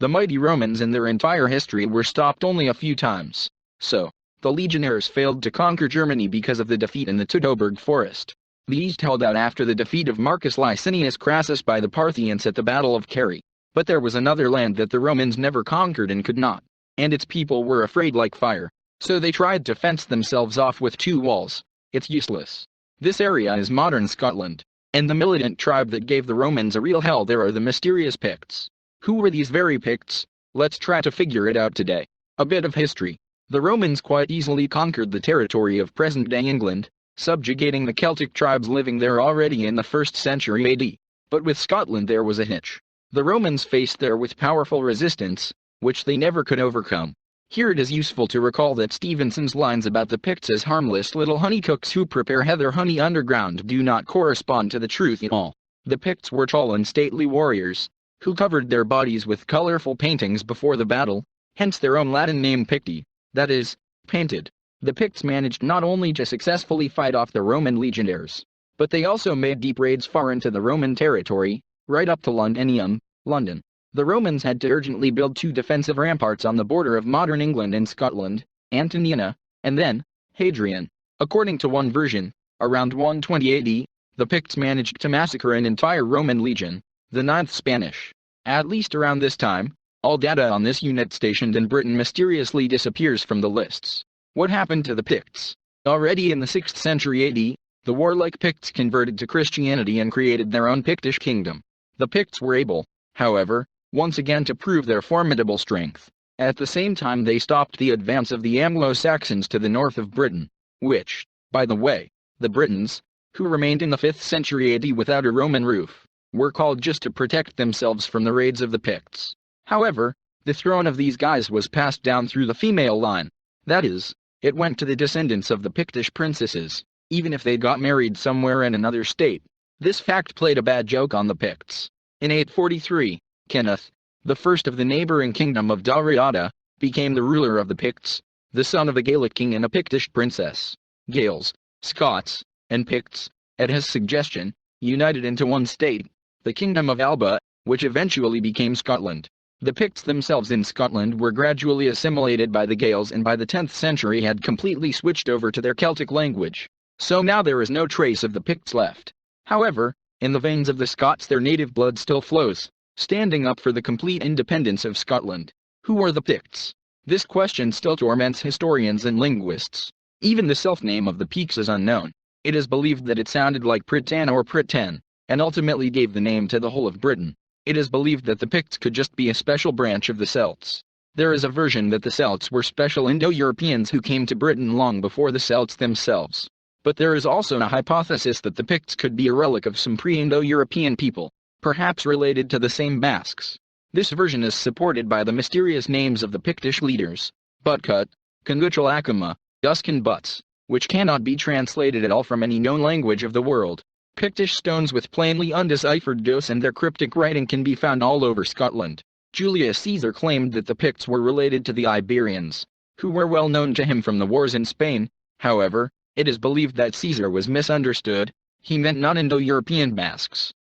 The mighty Romans in their entire history were stopped only a few times. So, the legionaries failed to conquer Germany because of the defeat in the Teutoburg forest. The East held out after the defeat of Marcus Licinius Crassus by the Parthians at the Battle of Carrhae. But there was another land that the Romans never conquered and could not, and its people were afraid like fire. So they tried to fence themselves off with two walls. It's useless. This area is modern Scotland, and the militant tribe that gave the Romans a real hell there are the mysterious Picts. Who were these very Picts? Let's try to figure it out today. A bit of history. The Romans quite easily conquered the territory of present-day England, subjugating the Celtic tribes living there already in the 1st century AD. But with Scotland there was a hitch. The Romans faced there with powerful resistance, which they never could overcome. Here it is useful to recall that Stevenson's lines about the Picts as harmless little honeycooks who prepare heather honey underground do not correspond to the truth at all. The Picts were tall and stately warriors, who covered their bodies with colorful paintings before the battle, hence their own Latin name Picti, that is, painted. The Picts managed not only to successfully fight off the Roman legionaries, but they also made deep raids far into the Roman territory, right up to Londinium, London. The Romans had to urgently build two defensive ramparts on the border of modern England and Scotland, Antoniana, and then, Hadrian. According to one version, around 120 AD, the Picts managed to massacre an entire Roman legion, the 9th Spanish. At least around this time, all data on this unit stationed in Britain mysteriously disappears from the lists. What happened to the Picts? Already in the 6th century AD, the warlike Picts converted to Christianity and created their own Pictish kingdom. The Picts were able, however, once again to prove their formidable strength. At the same time they stopped the advance of the Anglo-Saxons to the north of Britain, which, by the way, the Britons, who remained in the 5th century AD without a Roman roof, were called just to protect themselves from the raids of the Picts. However, the throne of these guys was passed down through the female line. That is, it went to the descendants of the Pictish princesses, even if they got married somewhere in another state. This fact played a bad joke on the Picts. In 843, Kenneth, the first of the neighboring kingdom of Dalriada, became the ruler of the Picts, the son of a Gaelic king and a Pictish princess. Gaels, Scots, and Picts, at his suggestion, united into one state, the Kingdom of Alba, which eventually became Scotland. The Picts themselves in Scotland were gradually assimilated by the Gaels and by the 10th century had completely switched over to their Celtic language. So now there is no trace of the Picts left. However, in the veins of the Scots their native blood still flows, standing up for the complete independence of Scotland. Who are the Picts? This question still torments historians and linguists. Even the self-name of the Picts is unknown. It is believed that it sounded like Pritan or Pritan, and ultimately gave the name to the whole of Britain. It is believed that the Picts could just be a special branch of the Celts. There is a version that the Celts were special Indo-Europeans who came to Britain long before the Celts themselves. But there is also a hypothesis that the Picts could be a relic of some pre-Indo-European people, perhaps related to the same Basques. This version is supported by the mysterious names of the Pictish leaders, Butcut, Conguchal Akama, Duskin Butts, which cannot be translated at all from any known language of the world. Pictish stones with plainly undeciphered ghosts and their cryptic writing can be found all over Scotland. Julius Caesar claimed that the Picts were related to the Iberians, who were well known to him from the wars in Spain. However, it is believed that Caesar was misunderstood. He meant non-Indo-European Basques.